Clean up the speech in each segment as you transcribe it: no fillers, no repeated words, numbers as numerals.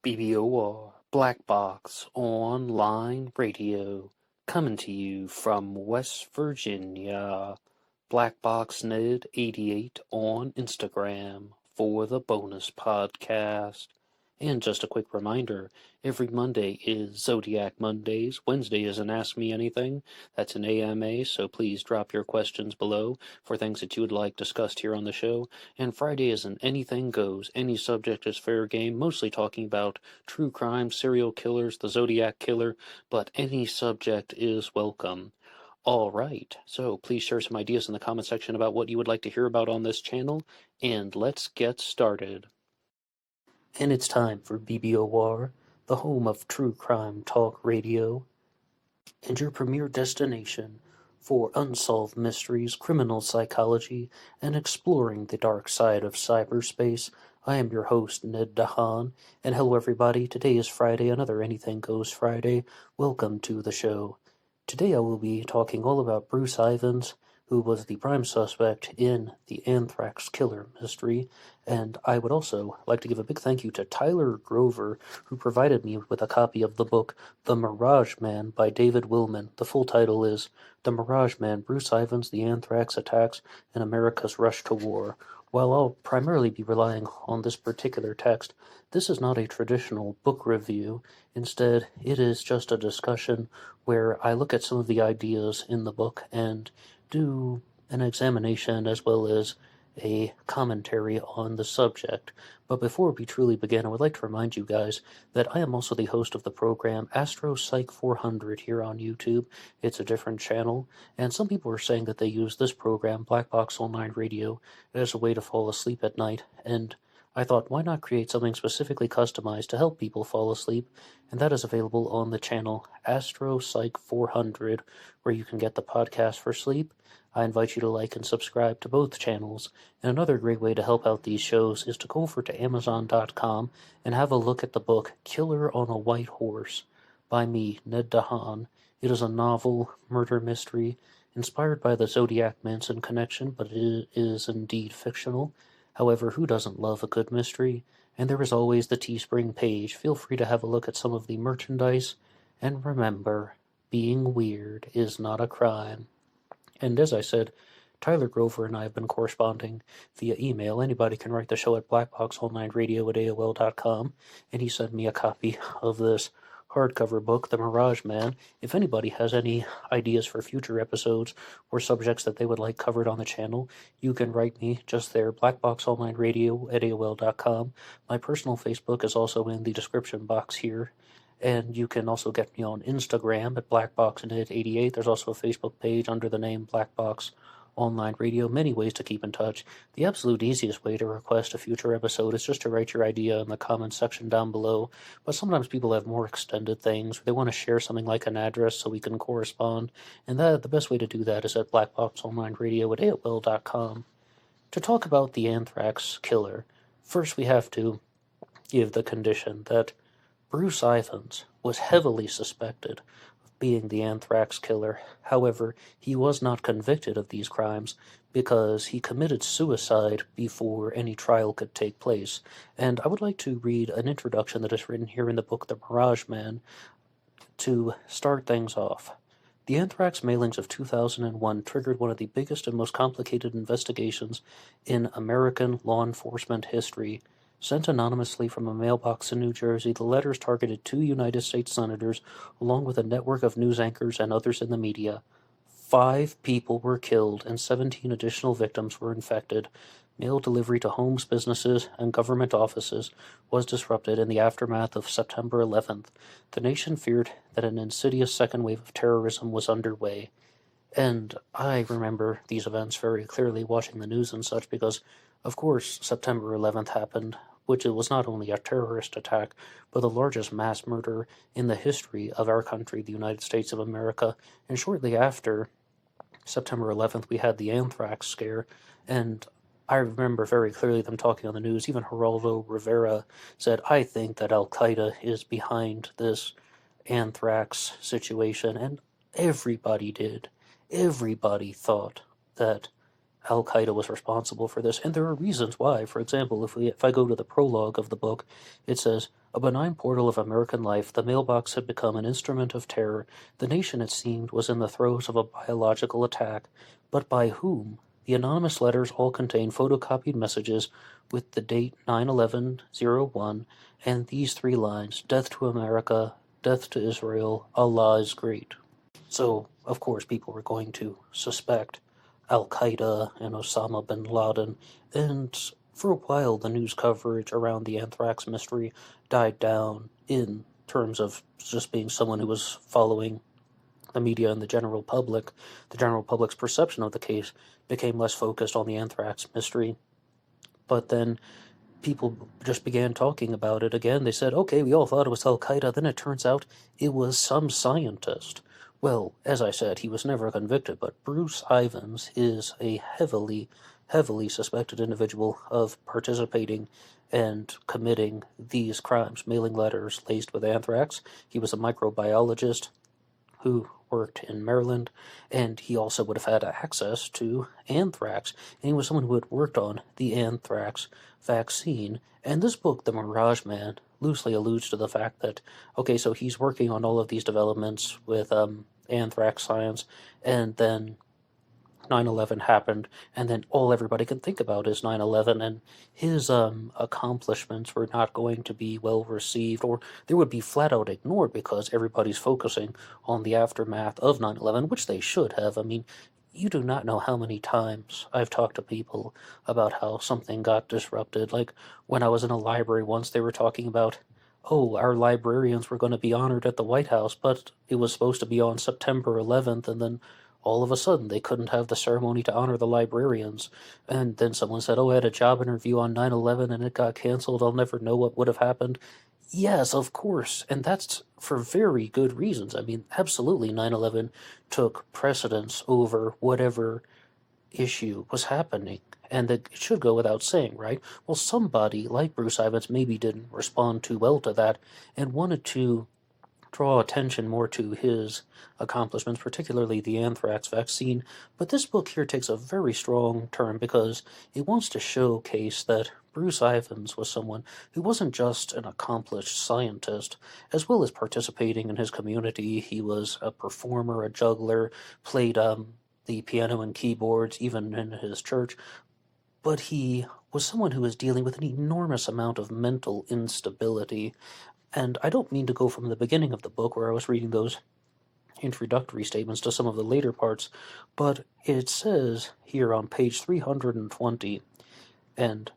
BBOR Black Box Online Radio, coming to you from West Virginia. BlackBoxNed88 on Instagram for the bonus podcast. And just a quick reminder, every Monday is Zodiac Mondays. Wednesday is an Ask Me Anything. That's an AMA, so please drop your questions below for things that you would like discussed here on the show. And Friday is an Anything Goes. Any subject is fair game, mostly talking about true crime, serial killers, the Zodiac Killer, but any subject is welcome. All right, so please share some ideas in the comment section about what you would like to hear about on this channel, and let's get started. And it's time for BBOR, the home of true crime talk radio, and your premier destination for unsolved mysteries, criminal psychology, and exploring the dark side of cyberspace. I am your host, Ned DEHAN, and hello everybody. Today is Friday, another Anything Goes Friday. Welcome to the show. Today I will be talking all about Bruce Ivins, who was the prime suspect in the Anthrax killer mystery, and I would also like to give a big thank you to Tyler Grover, who provided me with a copy of the book The Mirage Man by David Willman. The full title is The Mirage Man, Bruce Ivins, the Anthrax Attacks, and America's Rush to War. While I'll primarily be relying on this particular text, this is not a traditional book review. Instead, it is just a discussion where I look at some of the ideas in the book and do an examination as well as a commentary on the subject. But before we truly begin, I would like to remind you guys that I am also the host of the program Astro Psych 400 here on YouTube. It's a different channel, and some people are saying that they use this program, BlackBoxOnlineRadio, as a way to fall asleep at night, and I thought, why not create something specifically customized to help people fall asleep, and that is available on the channel Astro Psych 400, where you can get the podcast for sleep. I invite you to like and subscribe to both channels, and another great way to help out these shows is to go over to Amazon.com and have a look at the book Killer on a White Horse by me, Ned DEHAN. It is a novel murder mystery inspired by the Zodiac Manson connection, but it is indeed fictional. However, who doesn't love a good mystery? And there is always the Teespring page. Feel free to have a look at some of the merchandise. And remember, being weird is not a crime. And as I said, Tyler Grover and I have been corresponding via email. Anybody can write the show at blackboxonlineradio@AOL.com. And he sent me a copy of this hardcover book, The Mirage Man. If anybody has any ideas for future episodes or subjects that they would like covered on the channel, you can write me just there, blackboxonlineradio@AOL.com. My personal Facebook is also in the description box here, and you can also get me on Instagram at BlackBoxNed88. There's also a Facebook page under the name Blackbox Online Radio. Many ways to keep in touch. The absolute easiest way to request a future episode is just to write your idea in the comments section down below, but sometimes people have more extended things. They want to share something like an address so we can correspond, and the best way to do that is at blackboxonlineradio@AOL.com. To talk about the Anthrax killer, first we have to give the condition that Bruce Ivins was heavily suspected being the Anthrax killer. However, he was not convicted of these crimes because he committed suicide before any trial could take place. And I would like to read an introduction that is written here in the book The Mirage Man to start things off. The Anthrax mailings of 2001 triggered one of the biggest and most complicated investigations in American law enforcement history. Sent anonymously from a mailbox in New Jersey, the letters targeted 2 United States senators, along with a network of news anchors and others in the media. 5 people were killed and 17 additional victims were infected. Mail delivery to homes, businesses, and government offices was disrupted in the aftermath of September 11th. The nation feared that an insidious second wave of terrorism was underway. And I remember these events very clearly, watching the news and such, because of course, September 11th happened, which it was not only a terrorist attack, but the largest mass murder in the history of our country, the United States of America. And shortly after September 11th, we had the Anthrax scare, and I remember very clearly them talking on the news. Even Geraldo Rivera said, I think that Al-Qaeda is behind this Anthrax situation, and everybody did. Everybody thought that Al-Qaeda was responsible for this, and there are reasons why. For example, if I go to the prologue of the book, it says, A benign portal of American life, the mailbox had become an instrument of terror. The nation, it seemed, was in the throes of a biological attack. But by whom? The anonymous letters all contained photocopied messages with the date 9/11/01 and these three lines: "Death to America, death to Israel, Allah is great." So, of course, people were going to suspect Al-Qaeda and Osama bin Laden, and for a while the news coverage around the Anthrax mystery died down in terms of just being someone who was following the media and the general public. The general public's perception of the case became less focused on the Anthrax mystery. But then people just began talking about it again. They said, okay, we all thought it was Al-Qaeda, then it turns out it was some scientist. Well, as I said, he was never convicted, but Bruce Ivins is a heavily suspected individual of participating and committing these crimes, mailing letters laced with anthrax. He was a microbiologist who worked in Maryland, and he also would have had access to anthrax, and he was someone who had worked on the anthrax vaccine. And this book, The Mirage Man, loosely alludes to the fact that, okay, so he's working on all of these developments with anthrax science, and then 9/11 happened, and then all everybody can think about is 9/11, and his accomplishments were not going to be well received, or they would be flat out ignored because everybody's focusing on the aftermath of 9/11, which they should have. I mean, you do not know how many times I've talked to people about how something got disrupted. Like when I was in a library once, they were talking about, oh, our librarians were going to be honored at the White House, but it was supposed to be on September 11th, and then all of a sudden they couldn't have the ceremony to honor the librarians. And then someone said, oh, I had a job interview on 9/11 and it got canceled. I'll never know what would have happened. Yes, of course. And that's for very good reasons. I mean, absolutely 9/11 took precedence over whatever issue was happening. And it should go without saying, right? Well, somebody like Bruce Ivins maybe didn't respond too well to that and wanted to draw attention more to his accomplishments, particularly the anthrax vaccine. But this book here takes a very strong turn because it wants to showcase that Bruce Ivins was someone who wasn't just an accomplished scientist. As well as participating in his community, he was a performer, a juggler, played the piano and keyboards, even in his church. But he was someone who was dealing with an enormous amount of mental instability. And I don't mean to go from the beginning of the book where I was reading those introductory statements to some of the later parts, but it says here on page 320, and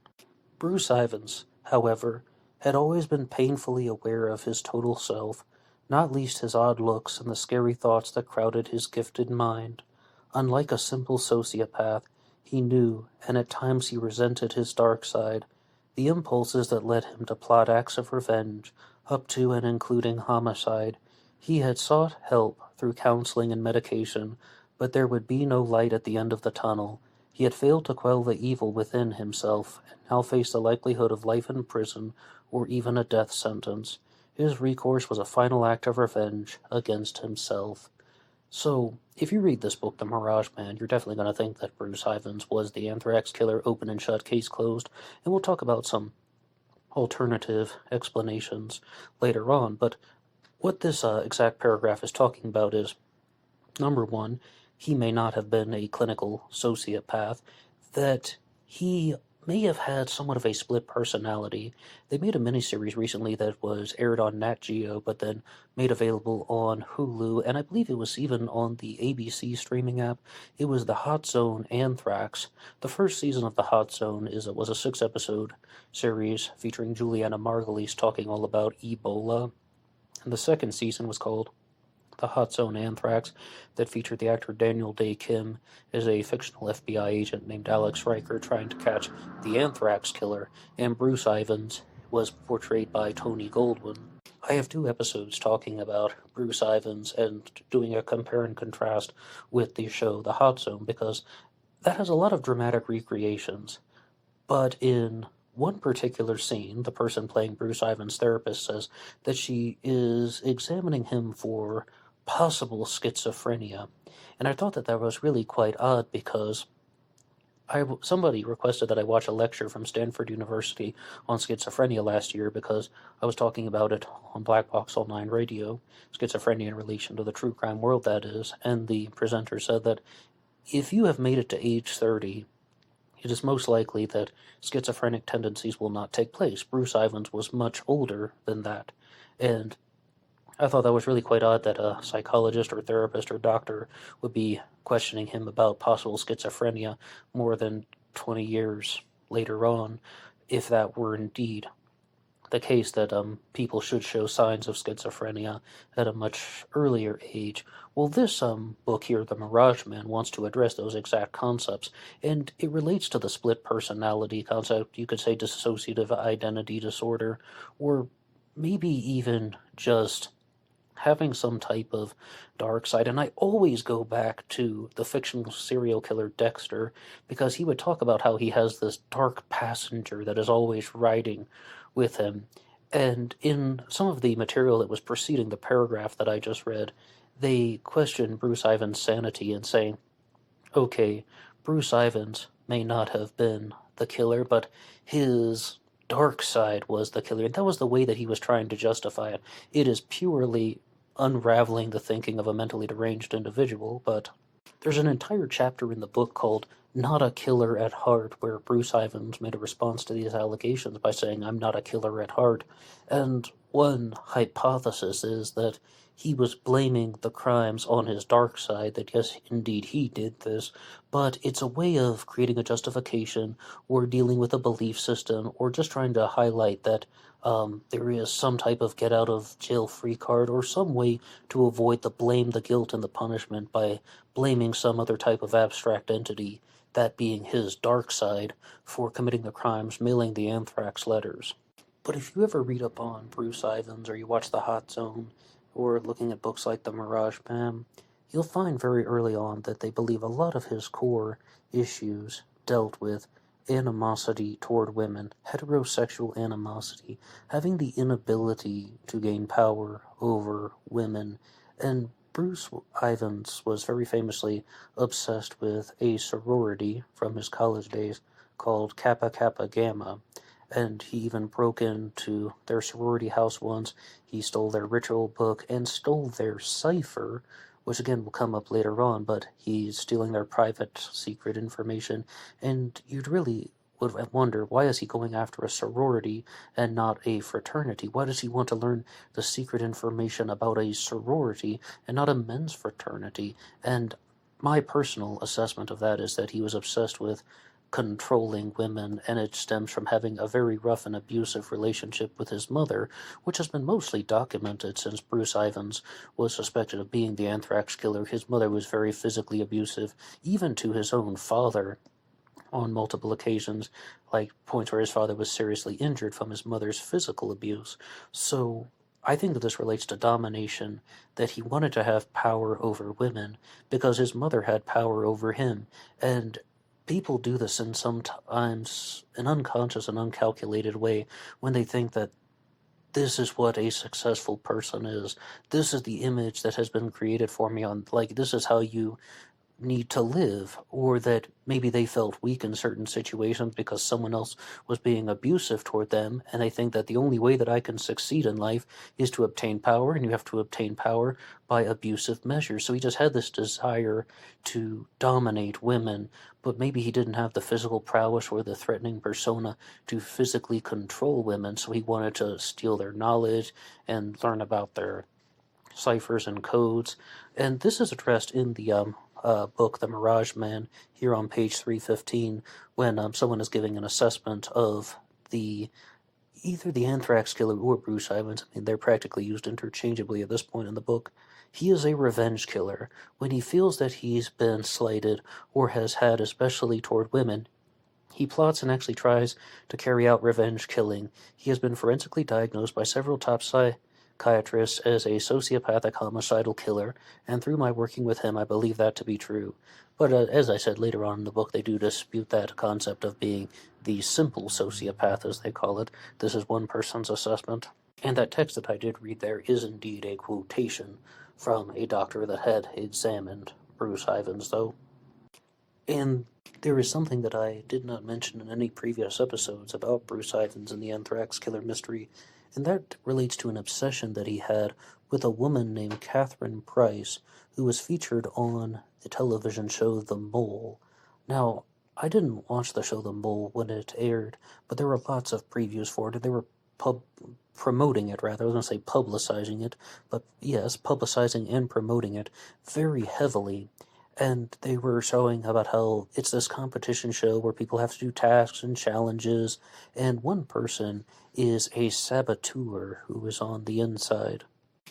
Bruce Ivins, however, had always been painfully aware of his total self, not least his odd looks and the scary thoughts that crowded his gifted mind. Unlike a simple sociopath, he knew, and at times he resented his dark side, the impulses that led him to plot acts of revenge, up to and including homicide. He had sought help through counseling and medication, but there would be no light at the end of the tunnel. He had failed to quell the evil within himself, and now faced the likelihood of life in prison or even a death sentence. His recourse was a final act of revenge against himself. So, if you read this book, The Mirage Man, you're definitely going to think that Bruce Ivins was the anthrax killer, open and shut, case closed, and we'll talk about some alternative explanations later on. But what this exact paragraph is talking about is, number one, he may not have been a clinical sociopath, that he may have had somewhat of a split personality. They made a miniseries recently that was aired on Nat Geo, but then made available on Hulu, and I believe it was even on the ABC streaming app. It was The Hot Zone Anthrax. The first season of The Hot Zone was a 6-episode series featuring Juliana Margulies talking all about Ebola, and the second season was called The Hot Zone Anthrax, that featured the actor Daniel Day Kim as a fictional FBI agent named Alex Riker trying to catch the anthrax killer, and Bruce Ivins was portrayed by Tony Goldwyn. I have 2 episodes talking about Bruce Ivins and doing a compare and contrast with the show The Hot Zone, because that has a lot of dramatic recreations. But in one particular scene, the person playing Bruce Ivins' therapist says that she is examining him for possible schizophrenia. And I thought that was really quite odd because somebody requested that I watch a lecture from Stanford University on schizophrenia last year because I was talking about it on BlackBoxOnlineRadio, schizophrenia in relation to the true crime world, that is, and the presenter said that if you have made it to age 30, it is most likely that schizophrenic tendencies will not take place. Bruce Ivins was much older than that, and I thought that was really quite odd that a psychologist or therapist or doctor would be questioning him about possible schizophrenia more than 20 years later on, if that were indeed the case, that people should show signs of schizophrenia at a much earlier age. Well, this book here, The Mirage Man, wants to address those exact concepts, and it relates to the split personality concept. You could say dissociative identity disorder, or maybe even just having some type of dark side. And I always go back to the fictional serial killer Dexter, because he would talk about how he has this dark passenger that is always riding with him. And in some of the material that was preceding the paragraph that I just read, they question Bruce Ivins' sanity and say, okay, Bruce Ivins may not have been the killer, but his dark side was the killer. And that was the way that he was trying to justify it. It is purely unraveling the thinking of a mentally deranged individual, but there's an entire chapter in the book called Not a Killer at Heart, where Bruce Ivins made a response to these allegations by saying, I'm not a killer at heart. And one hypothesis is that he was blaming the crimes on his dark side, that yes, indeed he did this, but it's a way of creating a justification or dealing with a belief system or just trying to highlight that there is some type of get out of jail free card or some way to avoid the blame, the guilt, and the punishment by blaming some other type of abstract entity, that being his dark side, for committing the crimes, mailing the Anthrax letters. But if you ever read up on Bruce Ivins, or you watch The Hot Zone, or looking at books like The Mirage Man, you'll find very early on that they believe a lot of his core issues dealt with animosity toward women, heterosexual animosity, having the inability to gain power over women, and Bruce Ivins was very famously obsessed with a sorority from his college days called Kappa Kappa Gamma, and he even broke into their sorority house once. He stole their ritual book and stole their cipher, which again will come up later on, but he's stealing their private secret information, and you'd really would wonder, why is he going after a sorority and not a fraternity? Why does he want to learn the secret information about a sorority and not a men's fraternity? And my personal assessment of that is that he was obsessed with controlling women, and it stems from having a very rough and abusive relationship with his mother, which has been mostly documented since Bruce Ivins was suspected of being the Anthrax killer. His mother was very physically abusive, even to his own father, on multiple occasions, like points where his father was seriously injured from his mother's physical abuse. So I think that this relates to domination, that he wanted to have power over women because his mother had power over him, and people do this in sometimes an unconscious and uncalculated way when they think that this is what a successful person is. This is the image that has been created for me on, like, this is how you need to live, or that maybe they felt weak in certain situations because someone else was being abusive toward them, and they think that the only way that I can succeed in life is to obtain power, and you have to obtain power by abusive measures. So he just had this desire to dominate women, but maybe he didn't have the physical prowess or the threatening persona to physically control women, so he wanted to steal their knowledge and learn about their ciphers and codes. And this is addressed in the book, The Mirage Man, here on page 315, when someone is giving an assessment of either the Anthrax killer or Bruce Ivins. I mean, they're practically used interchangeably at this point in the book. He is a revenge killer. When he feels that he's been slighted or has had, especially toward women, he plots and actually tries to carry out revenge killing. He has been forensically diagnosed by several top psychiatrists as a sociopathic homicidal killer, and through my working with him, I believe that to be true. But as I said later on in the book, they do dispute that concept of being the simple sociopath, as they call it. This is one person's assessment. And that text that I did read there is indeed a quotation from a doctor that had examined Bruce Ivins, though. And there is something that I did not mention in any previous episodes about Bruce Ivins and the Anthrax killer mystery, and that relates to an obsession that he had with a woman named Catherine Price, who was featured on the television show The Mole. Now, I didn't watch the show The Mole when it aired, but there were lots of previews for it. They were promoting it, rather. I was going to say publicizing it, but yes, publicizing and promoting it very heavily. And they were showing about how it's this competition show where people have to do tasks and challenges, and one person is a saboteur who is on the inside.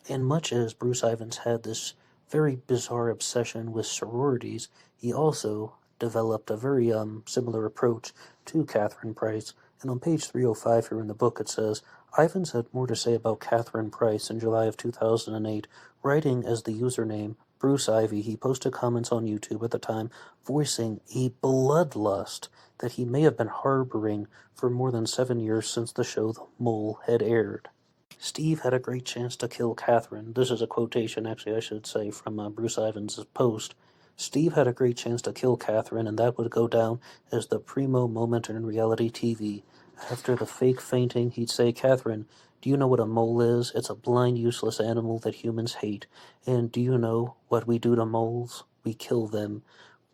And much as Bruce Ivins had this very bizarre obsession with sororities, he also developed a very similar approach to Catherine Price. And on page 305 here in the book it says, Ivins had more to say about Catherine Price in July of 2008, writing as the username Bruce Ivy. He posted comments on YouTube at the time voicing a bloodlust that he may have been harboring for more than 7 years since the show The Mole had aired. Steve had a great chance to kill Catherine. This is a quotation, actually, I should say, from Bruce Ivins' post. Steve had a great chance to kill Catherine, and that would go down as the primo moment in reality TV. After the fake fainting, he'd say, Catherine, do you know what a mole is? It's a blind, useless animal that humans hate. And do you know what we do to moles? We kill them.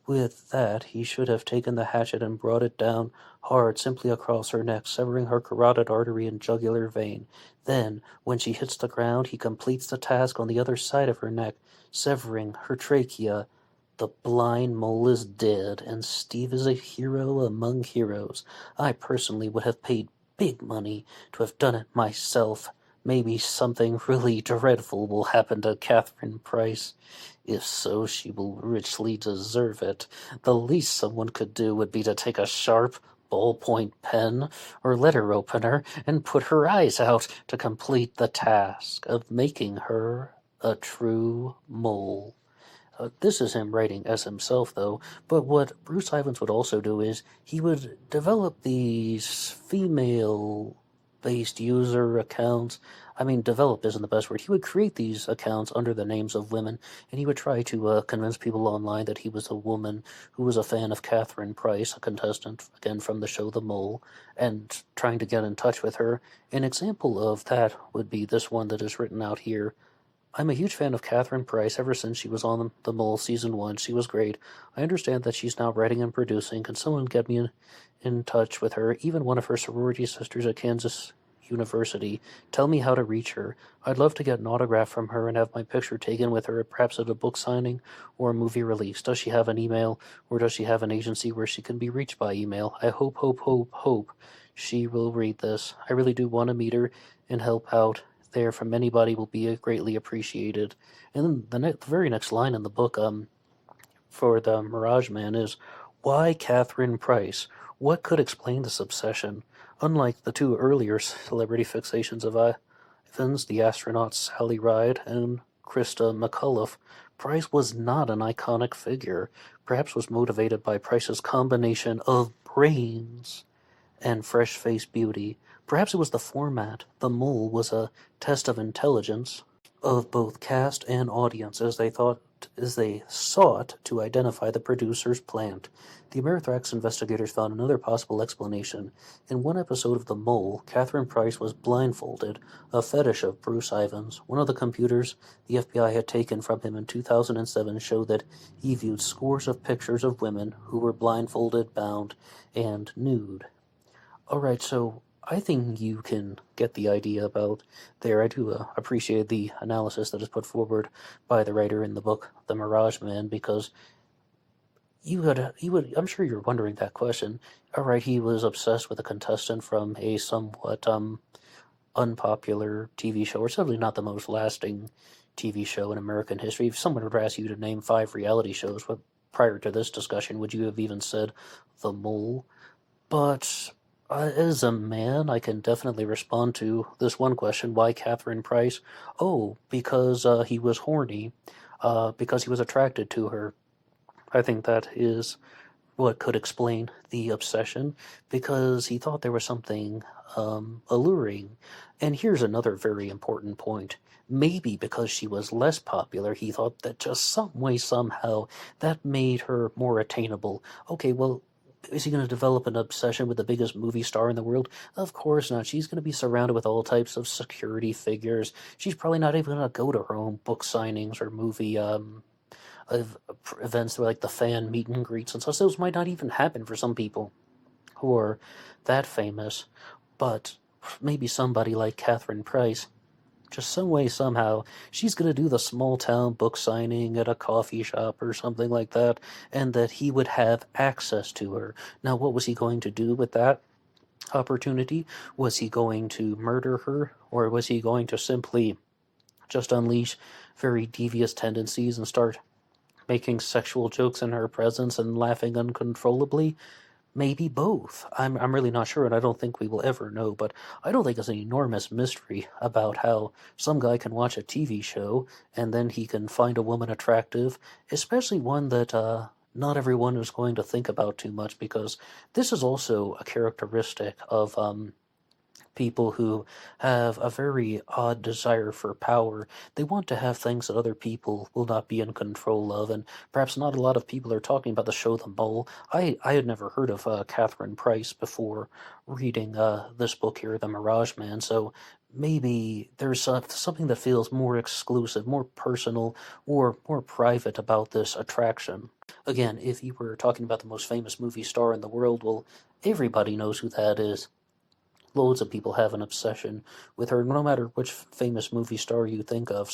With that, he should have taken the hatchet and brought it down hard simply across her neck, severing her carotid artery and jugular vein. Then, when she hits the ground, he completes the task on the other side of her neck, severing her trachea. The blind mole is dead, and Steve is a hero among heroes. I personally would have paid big money to have done it myself. Maybe something really dreadful will happen to Catherine Price. If so, she will richly deserve it. The least someone could do would be to take a sharp ballpoint pen or letter opener and put her eyes out to complete the task of making her a true mole. This is him writing as himself, though, but what Bruce Ivins would also do is he would develop these female-based user accounts. I mean, develop isn't the best word. He would create these accounts under the names of women, and he would try to convince people online that he was a woman who was a fan of Catherine Price, a contestant, again, from the show The Mole, and trying to get in touch with her. An example of that would be this one that is written out here. I'm a huge fan of Catherine Price ever since she was on The Mole Season 1. She was great. I understand that she's now writing and producing. Can someone get me in touch with her? Even one of her sorority sisters at Kansas University. Tell me how to reach her. I'd love to get an autograph from her and have my picture taken with her, perhaps at a book signing or a movie release. Does she have an email, or does she have an agency where she can be reached by email? I hope she will read this. I really do want to meet her and help out there from anybody will be greatly appreciated. And then the very next line in the book for the Mirage Man is, why Catherine Price? What could explain this obsession? Unlike the two earlier celebrity fixations of Ivins, the astronaut Sally Ride and Krista McAuliffe, Price was not an iconic figure. Perhaps was motivated by Price's combination of brains and fresh-faced beauty. Perhaps it was the format. The Mole was a test of intelligence of both cast and audience as they sought to identify the producer's plant. The Anthrax investigators found another possible explanation. In one episode of The Mole, Catherine Price was blindfolded, a fetish of Bruce Ivins. One of the computers the FBI had taken from him in 2007 showed that he viewed scores of pictures of women who were blindfolded, bound, and nude. Alright, so I think you can get the idea about there. I do appreciate the analysis that is put forward by the writer in the book, The Mirage Man, because I'm sure you're wondering that question. Alright, he was obsessed with a contestant from a somewhat unpopular TV show, or certainly not the most lasting TV show in American history. If someone were to ask you to name 5 reality shows, prior to this discussion, would you have even said The Mole? But as a man, I can definitely respond to this one question, why Catherine Price? Oh, because he was horny, because he was attracted to her. I think that is what could explain the obsession, because he thought there was something alluring. And here's another very important point. Maybe because she was less popular, he thought that just some way, somehow, that made her more attainable. Okay, well, is he going to develop an obsession with the biggest movie star in the world? Of course not. She's going to be surrounded with all types of security figures. She's probably not even going to go to her own book signings or movie of events like the fan meet and greets and such. Those might not even happen for some people who are that famous, but maybe somebody like Catherine Price, just some way, somehow, she's going to do the small town book signing at a coffee shop or something like that, and that he would have access to her. Now, what was he going to do with that opportunity? Was he going to murder her, or was he going to simply just unleash very devious tendencies and start making sexual jokes in her presence and laughing uncontrollably? Maybe both. I'm really not sure, and I don't think we will ever know, but I don't think it's an enormous mystery about how some guy can watch a TV show and then he can find a woman attractive, especially one that not everyone is going to think about too much, because this is also a characteristic of people who have a very odd desire for power. They want to have things that other people will not be in control of, and perhaps not a lot of people are talking about the show The Mole. I had never heard of Catherine Price before reading this book here, The Mirage Man, so maybe there's something that feels more exclusive, more personal, or more private about this attraction. Again, if you were talking about the most famous movie star in the world, well, everybody knows who that is. Loads of people have an obsession with her, no matter which famous movie star you think of.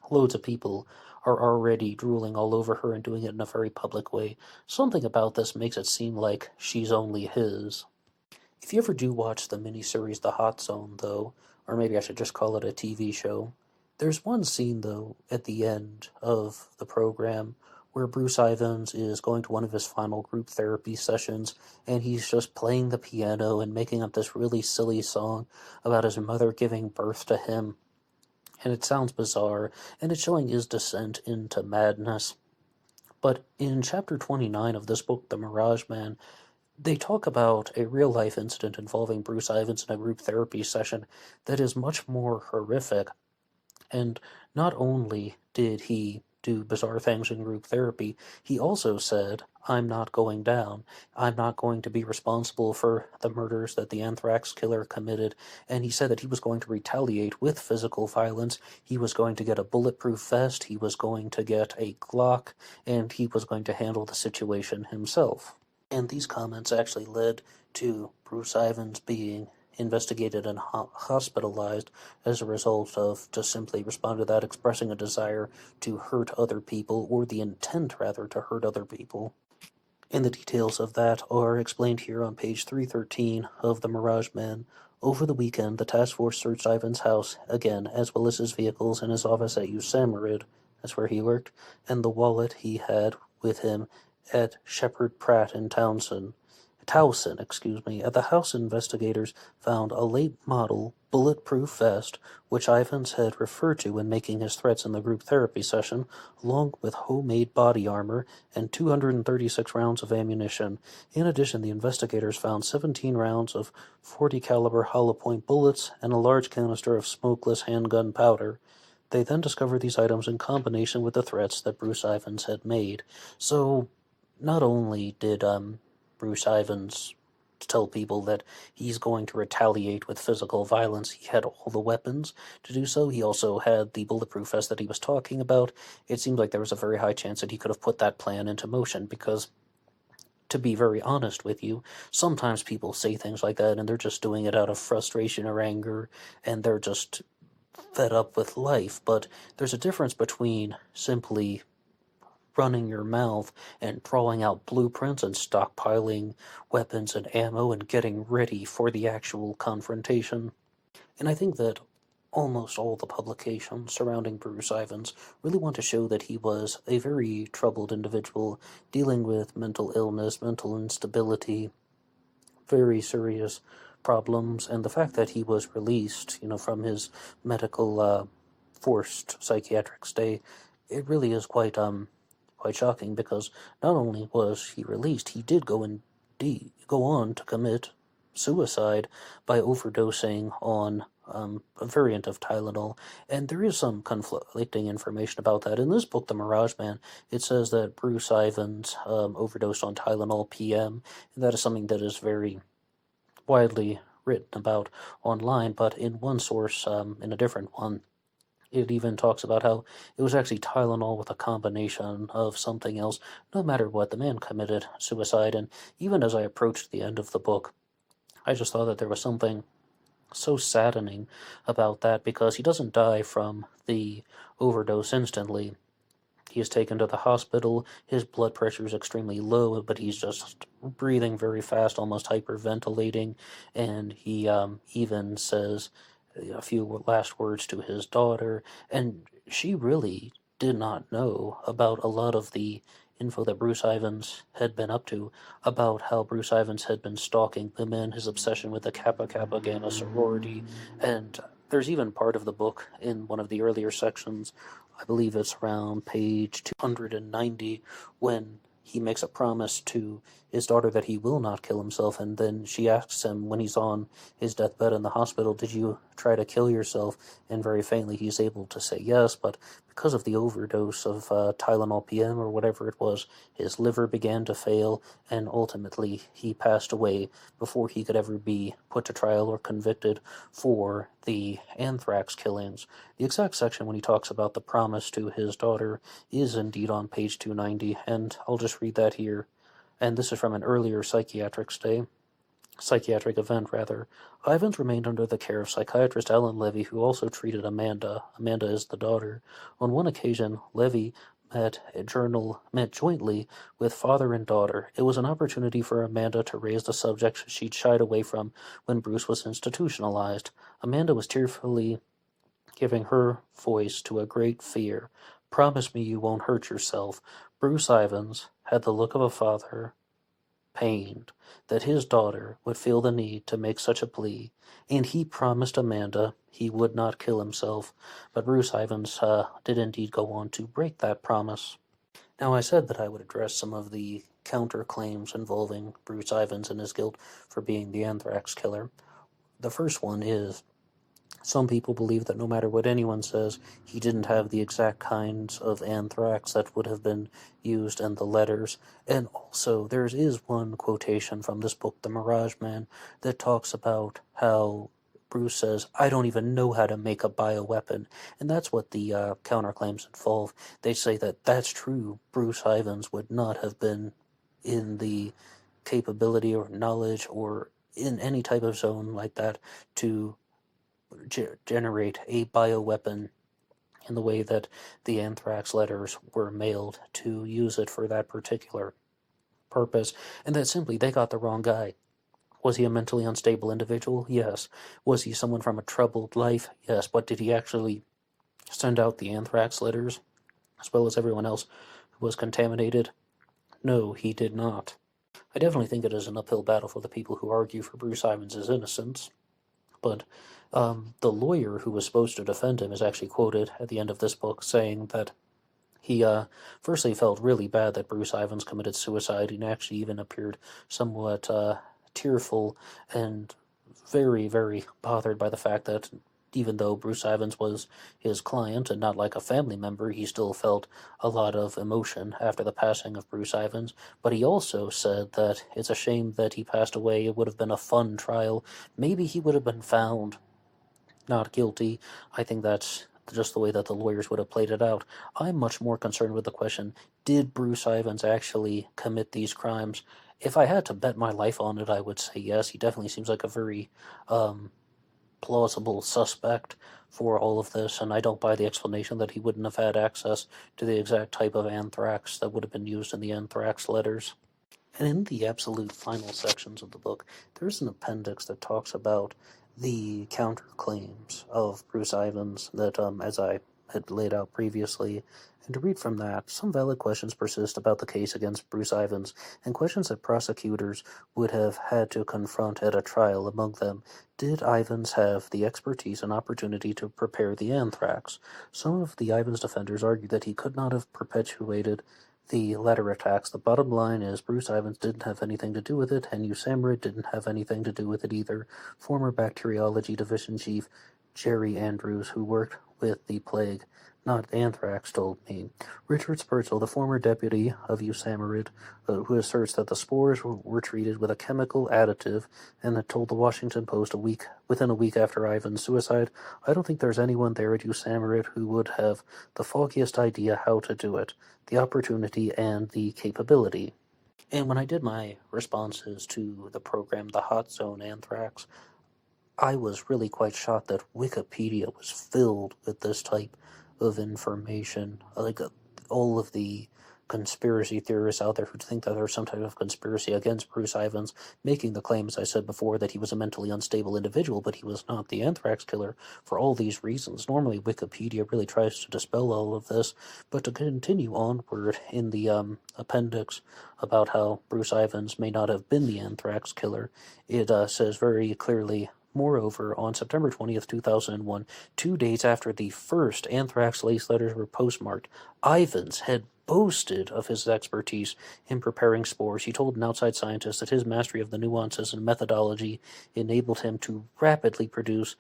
Loads of people are already drooling all over her and doing it in a very public way. Something about this makes it seem like she's only his. If you ever do watch the miniseries The Hot Zone, though, or maybe I should just call it a TV show, there's one scene, though, at the end of the program where Bruce Ivins is going to one of his final group therapy sessions, and he's just playing the piano and making up this really silly song about his mother giving birth to him. And it sounds bizarre, and it's showing his descent into madness. But in chapter 29 of this book, The Mirage Man, they talk about a real-life incident involving Bruce Ivins in a group therapy session that is much more horrific. And not only did he do bizarre things in group therapy, he also said, "I'm not going down. I'm not going to be responsible for the murders that the Anthrax killer committed." And he said that he was going to retaliate with physical violence. He was going to get a bulletproof vest, he was going to get a Glock, and he was going to handle the situation himself. And these comments actually led to Bruce Ivins being investigated and hospitalized as a result of just simply responding to that, expressing a desire to hurt other people, or the intent, rather, to hurt other people. And the details of that are explained here on page 313 of The Mirage Man. Over the weekend, the task force searched Ivan's house again, as well as his vehicles and his office at Yosemite, that's where he worked, and the wallet he had with him at Shepard Pratt in Towson. At the house, investigators found a late-model, bulletproof vest, which Ivins had referred to when making his threats in the group therapy session, along with homemade body armor and 236 rounds of ammunition. In addition, the investigators found 17 rounds of .40 caliber hollow-point bullets and a large canister of smokeless handgun powder. They then discovered these items in combination with the threats that Bruce Ivins had made. So, not only did Bruce Ivins tell people that he's going to retaliate with physical violence, he had all the weapons to do so. He also had the bulletproof vest that he was talking about. It seemed like there was a very high chance that he could have put that plan into motion, because, to be very honest with you, sometimes people say things like that and they're just doing it out of frustration or anger, and they're just fed up with life. But there's a difference between simply running your mouth and drawing out blueprints and stockpiling weapons and ammo and getting ready for the actual confrontation. And I think that almost all the publications surrounding Bruce Ivins really want to show that he was a very troubled individual, dealing with mental illness, mental instability, very serious problems, and the fact that he was released, from his medical forced psychiatric stay, it really is quite quite shocking, because not only was he released, he did go on to commit suicide by overdosing on a variant of Tylenol, and there is some conflicting information about that. In this book, The Mirage Man, it says that Bruce Ivins overdosed on Tylenol PM, and that is something that is very widely written about online, but in one source, in a different one, it even talks about how it was actually Tylenol with a combination of something else. No matter what, the man committed suicide, and even as I approached the end of the book, I just thought that there was something so saddening about that, because he doesn't die from the overdose instantly. He is taken to the hospital, his blood pressure is extremely low, but he's just breathing very fast, almost hyperventilating, and he even says a few last words to his daughter, and she really did not know about a lot of the info that Bruce Ivins had been up to, about how Bruce Ivins had been stalking the men, his obsession with the Kappa Kappa Gamma sorority, and there's even part of the book in one of the earlier sections, I believe it's around page 290, when he makes a promise to his daughter that he will not kill himself, and then she asks him when he's on his deathbed in the hospital, did you try to kill yourself? And very faintly he's able to say yes, but because of the overdose of Tylenol PM or whatever it was, his liver began to fail, and ultimately he passed away before he could ever be put to trial or convicted for the Anthrax killings. The exact section when he talks about the promise to his daughter is indeed on page 290, and I'll just read that here. And this is from an earlier psychiatric event. Ivins remained under the care of psychiatrist Ellen Levy, who also treated Amanda. Amanda is the daughter. On one occasion, Levy met jointly with father and daughter. It was an opportunity for Amanda to raise the subject she'd shied away from when Bruce was institutionalized. Amanda was tearfully giving her voice to a great fear. Promise me you won't hurt yourself. Bruce Ivins had the look of a father pained that his daughter would feel the need to make such a plea, and he promised Amanda he would not kill himself, but Bruce Ivins did indeed go on to break that promise. Now, I said that I would address some of the counterclaims involving Bruce Ivins and his guilt for being the Anthrax killer. The first one is, some people believe that no matter what anyone says, he didn't have the exact kinds of anthrax that would have been used in the letters. And also, there is one quotation from this book, The Mirage Man, that talks about how Bruce says, I don't even know how to make a bioweapon. And that's what the counterclaims involve. They say that that's true. Bruce Ivins would not have been in the capability or knowledge or in any type of zone like that to generate a bioweapon in the way that the anthrax letters were mailed, to use it for that particular purpose, and that simply they got the wrong guy. Was he a mentally unstable individual? Yes. Was he someone from a troubled life? Yes. But did he actually send out the anthrax letters, as well as everyone else who was contaminated? No, he did not. I definitely think it is an uphill battle for the people who argue for Bruce Ivins' innocence, but the lawyer who was supposed to defend him is actually quoted at the end of this book saying that he firstly felt really bad that Bruce Ivins committed suicide, and actually even appeared somewhat tearful and very, very bothered by the fact that even though Bruce Ivins was his client and not like a family member, he still felt a lot of emotion after the passing of Bruce Ivins. But he also said that it's a shame that he passed away. It would have been a fun trial. Maybe he would have been found not guilty. I think that's just the way that the lawyers would have played it out. I'm much more concerned with the question, did Bruce Ivins actually commit these crimes? If I had to bet my life on it, I would say yes. He definitely seems like a very plausible suspect for all of this, and I don't buy the explanation that he wouldn't have had access to the exact type of anthrax that would have been used in the anthrax letters. And in the absolute final sections of the book, there's an appendix that talks about the counterclaims of Bruce Ivins that, as I had laid out previously. And to read from that, some valid questions persist about the case against Bruce Ivins, and questions that prosecutors would have had to confront at a trial. Among them, did Ivins have the expertise and opportunity to prepare the anthrax? Some of the Ivins defenders argued that he could not have perpetuated the latter attacks. The bottom line is Bruce Ivins didn't have anything to do with it, and Usamarad didn't have anything to do with it either. Former Bacteriology Division Chief Jerry Andrews, who worked with the plague, not Anthrax, told me. Richard Spurzel, the former deputy of Usamarad, who asserts that the spores were treated with a chemical additive and had told the Washington Post within a week after Ivins' suicide, I don't think there's anyone there at Usamarad who would have the foggiest idea how to do it, the opportunity and the capability. And when I did my responses to the program, The Hot Zone Anthrax, I was really quite shocked that Wikipedia was filled with this type of information. All of the conspiracy theorists out there who think that there's some type of conspiracy against Bruce Ivins, making the claim, as I said before, that he was a mentally unstable individual, but he was not the anthrax killer for all these reasons. Normally, Wikipedia really tries to dispel all of this, but to continue onward in the appendix about how Bruce Ivins may not have been the anthrax killer, it says very clearly, moreover, on September 20th, 2001, 2 days after the first anthrax lace letters were postmarked, Ivins had boasted of his expertise in preparing spores. He told an outside scientist that his mastery of the nuances and methodology enabled him to rapidly produce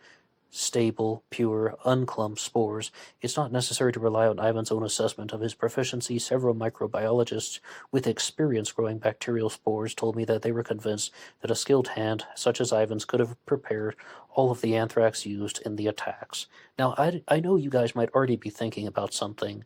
stable, pure, unclumped spores. It's not necessary to rely on Ivins' own assessment of his proficiency. Several microbiologists with experience growing bacterial spores told me that they were convinced that a skilled hand, such as Ivins, could have prepared all of the anthrax used in the attacks. Now, I know you guys might already be thinking about something,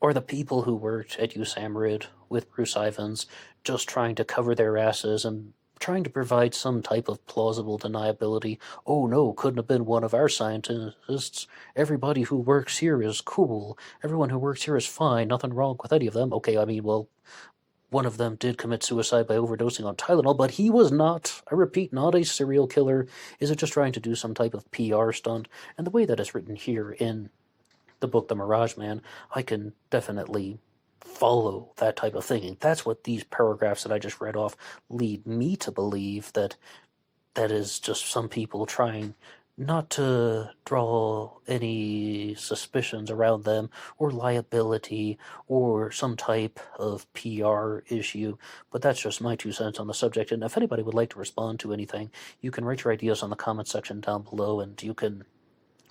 or the people who worked at Usamarad with Bruce Ivins just trying to cover their asses and trying to provide some type of plausible deniability. Oh no, couldn't have been one of our scientists. Everybody who works here is cool. Everyone who works here is fine. Nothing wrong with any of them. Okay, I mean, well, one of them did commit suicide by overdosing on Tylenol, but he was not, I repeat, not a serial killer. Is it just trying to do some type of PR stunt? And the way that it's written here in the book The Mirage Man, I can definitely follow that type of thinking. That's what these paragraphs that I just read off lead me to believe, that is just some people trying not to draw any suspicions around them or liability or some type of PR issue, but that's just my 2 cents on the subject. And if anybody would like to respond to anything, you can write your ideas on the comment section down below, and you can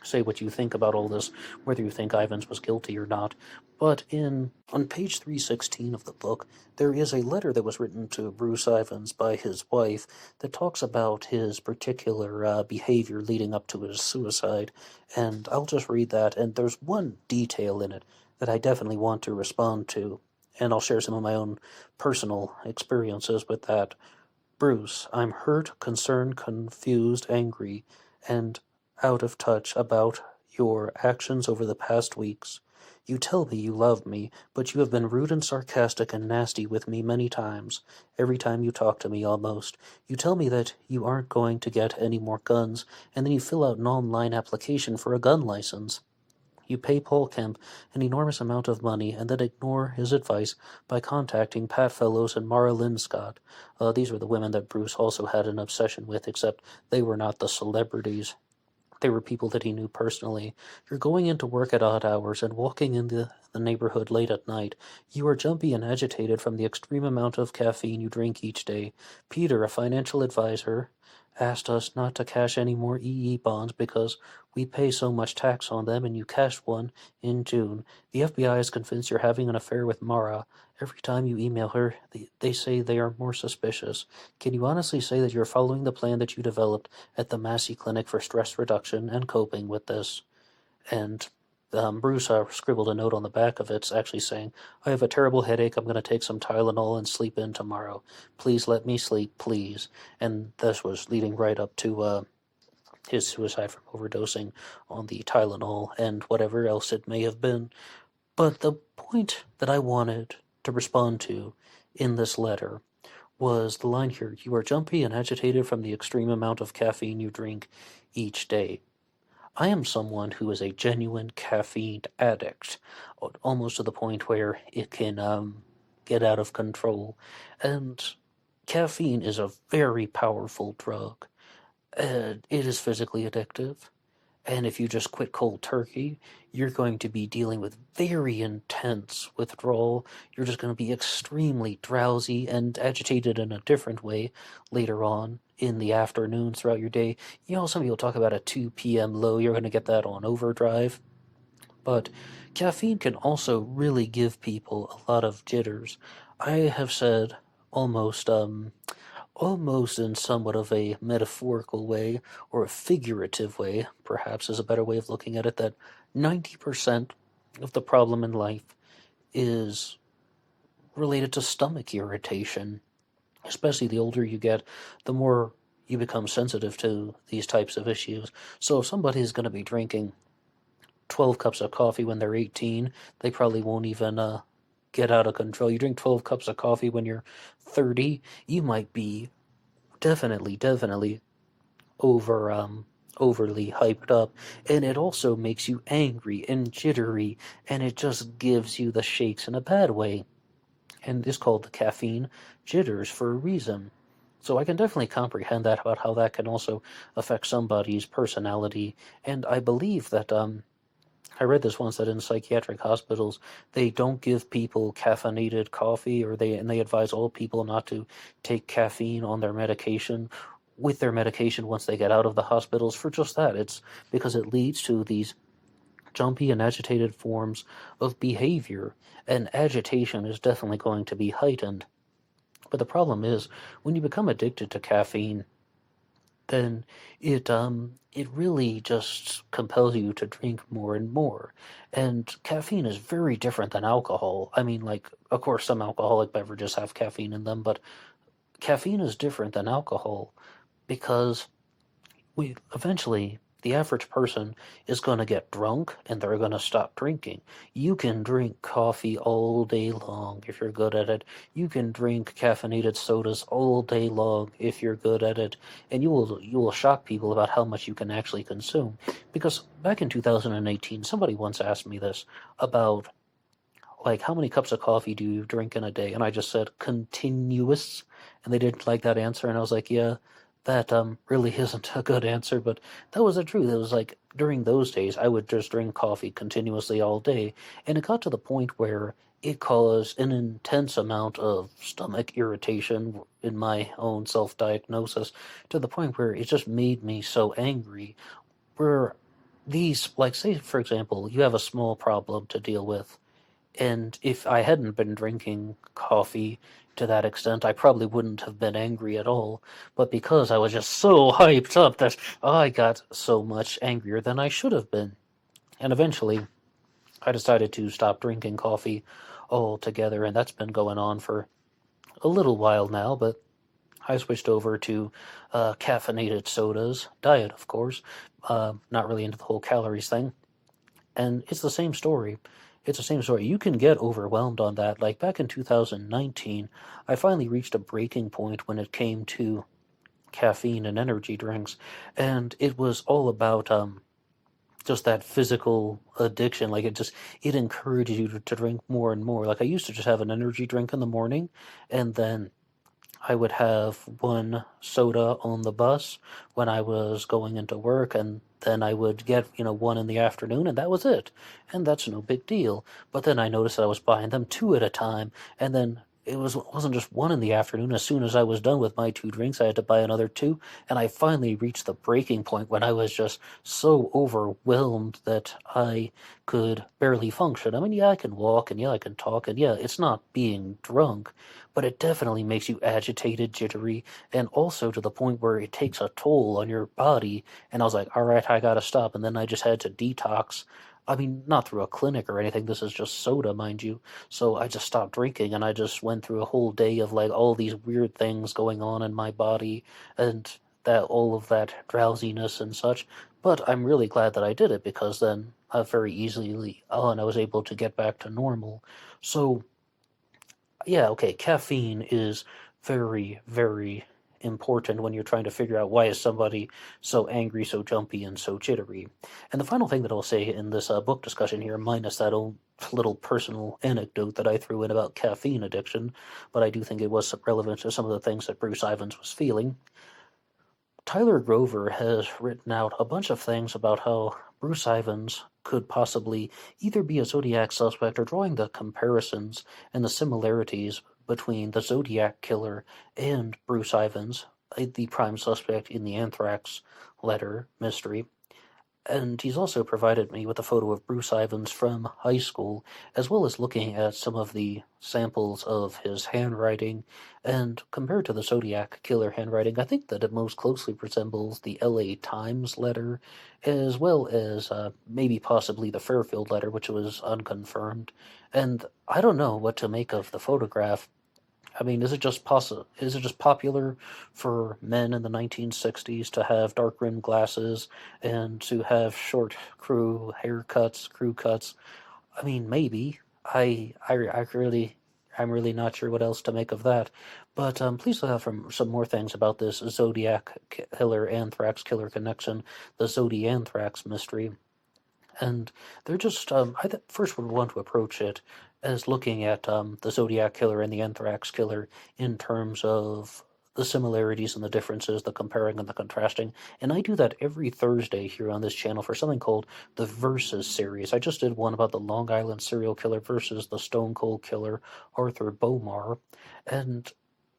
say what you think about all this, whether you think Ivins was guilty or not. But on page 316 of the book, there is a letter that was written to Bruce Ivins by his wife that talks about his particular behavior leading up to his suicide, and I'll just read that, and there's one detail in it that I definitely want to respond to, and I'll share some of my own personal experiences with that. Bruce, I'm hurt, concerned, confused, angry, and out of touch about your actions over the past weeks. You tell me you love me, but you have been rude and sarcastic and nasty with me many times, every time you talk to me almost. You tell me that you aren't going to get any more guns, and then you fill out an online application for a gun license. You pay Paul Kemp an enormous amount of money and then ignore his advice by contacting Pat Fellows and Mara Lynn Scott. These were the women that Bruce also had an obsession with, except they were not the celebrities. They were people that he knew personally. You're going into work at odd hours and walking in the neighborhood late at night. You are jumpy and agitated from the extreme amount of caffeine you drink each day. Peter, a financial advisor, asked us not to cash any more EE bonds because we pay so much tax on them, and you cashed one in June. The FBI is convinced you're having an affair with Mara. Every time you email her, they say they are more suspicious. Can you honestly say that you're following the plan that you developed at the Massey Clinic for stress reduction and coping with this? And Bruce scribbled a note on the back of it actually saying, I have a terrible headache. I'm going to take some Tylenol and sleep in tomorrow. Please let me sleep, please. And this was leading right up to his suicide from overdosing on the Tylenol and whatever else it may have been. But the point that I wanted to respond to in this letter was the line here, you are jumpy and agitated from the extreme amount of caffeine you drink each day. I am someone who is a genuine caffeine addict, almost to the point where it can get out of control. And caffeine is a very powerful drug. It is physically addictive, And if you just quit cold turkey, you're going to be dealing with very intense withdrawal. You're just going to be extremely drowsy and agitated in a different way later on in the afternoon throughout your day. You know, some people talk about a 2 p.m. low. You're going to get that on overdrive. But caffeine can also really give people a lot of jitters. I have said almost in somewhat of a metaphorical way, or a figurative way, perhaps is a better way of looking at it, that 90% of the problem in life is related to stomach irritation. Especially the older you get, the more you become sensitive to these types of issues. So if somebody is going to be drinking 12 cups of coffee when they're 18, they probably won't even get out of control. You drink 12 cups of coffee when you're 30, you might be definitely overly hyped up, and it also makes you angry and jittery, and it just gives you the shakes in a bad way. And it's called the caffeine jitters for a reason. So I can definitely comprehend that, about how that can also affect somebody's personality. And I believe that I read this once, that in psychiatric hospitals they don't give people caffeinated coffee, or they advise all people not to take caffeine on their medication with their medication once they get out of the hospitals, for just that. It's because it leads to these jumpy and agitated forms of behavior, and agitation is definitely going to be heightened. But the problem is, when you become addicted to caffeine, then it really just compels you to drink more and more. And caffeine is very different than alcohol. I mean, like, of course, some alcoholic beverages have caffeine in them, but caffeine is different than alcohol, because eventually the average person is going to get drunk and they're going to stop drinking. You can drink coffee all day long if you're good at it. You can drink caffeinated sodas all day long if you're good at it, and you will shock people about how much you can actually consume. Because back in 2018, somebody once asked me this about, like, how many cups of coffee do you drink in a day? And I just said continuous, and they didn't like that answer. And I was like, yeah, that really isn't a good answer, but that was the truth. It was like, during those days, I would just drink coffee continuously all day, and it got to the point where it caused an intense amount of stomach irritation in my own self-diagnosis, to the point where it just made me so angry. Where these, like, say, for example, you have a small problem to deal with, and if I hadn't been drinking coffee to that extent, I probably wouldn't have been angry at all. But because I was just so hyped up, that I got so much angrier than I should have been. And eventually, I decided to stop drinking coffee altogether, and that's been going on for a little while now. But I switched over to caffeinated sodas, diet, of course, not really into the whole calories thing. And it's the same story. It's the same story. You can get overwhelmed on that. Like, back in 2019, I finally reached a breaking point when it came to caffeine and energy drinks, and it was all about just that physical addiction. Like, it encourages you to drink more and more. Like, I used to just have an energy drink in the morning, and then I would have one soda on the bus when I was going into work, and then I would get, one in the afternoon, and that was it. And that's no big deal. But then I noticed that I was buying them two at a time, and then wasn't just one in the afternoon. As soon as I was done with my two drinks, I had to buy another two, and I finally reached the breaking point when I was just so overwhelmed that I could barely function. I mean, yeah, I can walk, and yeah, I can talk, and yeah, it's not being drunk, but it definitely makes you agitated, jittery, and also to the point where it takes a toll on your body. And I was like, all right, I gotta stop. And then I just had to detox. I mean, not through a clinic or anything. This is just soda, mind you. So I just stopped drinking, and I just went through a whole day of, like, all these weird things going on in my body, and that all of that drowsiness and such. But I'm really glad that I did it, because then I very easily on I was able to get back to normal. So yeah, okay, caffeine is very, very important when you're trying to figure out why is somebody so angry, so jumpy, and so jittery. And the final thing that I'll say in this book discussion here, minus that old little personal anecdote that I threw in about caffeine addiction, but I do think it was relevant to some of the things that Bruce Ivins was feeling. Tyler Grover has written out a bunch of things about how Bruce Ivins could possibly either be a Zodiac suspect or drawing the comparisons and the similarities between the Zodiac killer and Bruce Ivins, the prime suspect in the Anthrax letter mystery. And he's also provided me with a photo of Bruce Ivins from high school, as well as looking at some of the samples of his handwriting. And compared to the Zodiac Killer handwriting, I think that it most closely resembles the LA Times letter, as well as maybe possibly the Fairfield letter, which was unconfirmed. And I don't know what to make of the photograph. I mean, is it just popular for men in the 1960s to have dark rimmed glasses and to have short crew cuts? I mean, maybe. I'm really not sure what else to make of that. But please look out for some more things about this Zodiac Killer Anthrax Killer connection, the Zodi-Anthrax mystery. And they're just, first would want to approach it as looking at the Zodiac Killer and the Anthrax Killer in terms of the similarities and the differences, the comparing and the contrasting. And I do that every Thursday here on this channel for something called the Versus series. I just did one about the Long Island serial killer versus the Stone Cold Killer, Arthur Bomar. And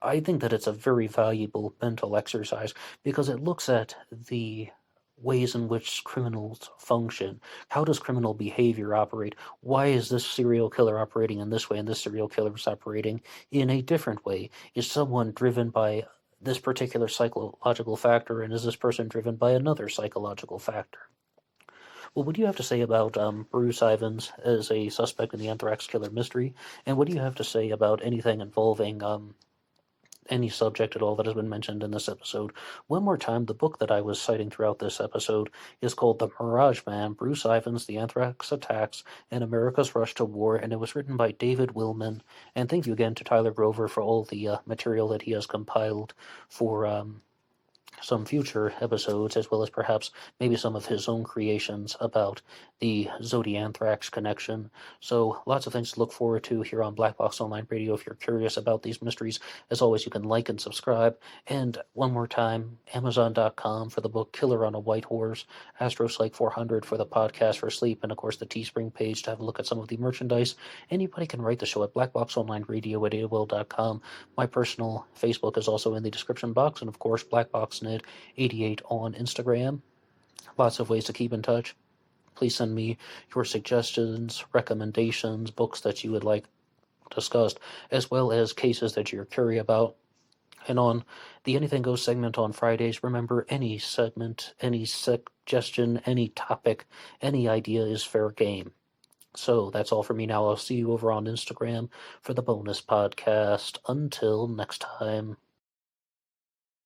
I think that it's a very valuable mental exercise because it looks at the ways in which criminals function. How does criminal behavior operate? Why is this serial killer operating in this way and this serial killer is operating in a different way? Is someone driven by this particular psychological factor, and is this person driven by another psychological factor? Well, what do you have to say about Bruce Ivins as a suspect in the Anthrax Killer mystery? And what do you have to say about anything involving any subject at all that has been mentioned in this episode? One more time, the book that I was citing throughout this episode is called The Mirage Man, Bruce Ivins, The Anthrax Attacks, and America's Rush to War, and it was written by David Willman. And thank you again to Tyler Grover for all the material that he has compiled for some future episodes, as well as perhaps maybe some of his own creations about the Zodi-Anthrax connection. So lots of things to look forward to here on Black Box Online Radio if you're curious about these mysteries. As always, you can like and subscribe. And one more time, Amazon.com for the book Killer on a White Horse, AstroPsych 400 for the podcast for sleep, and of course the Teespring page to have a look at some of the merchandise. Anybody can write the show at BlackBoxOnlineRadio at AOL.com. My personal Facebook is also in the description box, and of course BlackBoxNet88 on Instagram. Lots of ways to keep in touch. Please send me your suggestions, recommendations, books that you would like discussed, as well as cases that you're curious about. And on the Anything Goes segment on Fridays, remember, any segment, any suggestion, any topic, any idea is fair game. So that's all for me now. I'll see you over on Instagram for the bonus podcast. Until next time.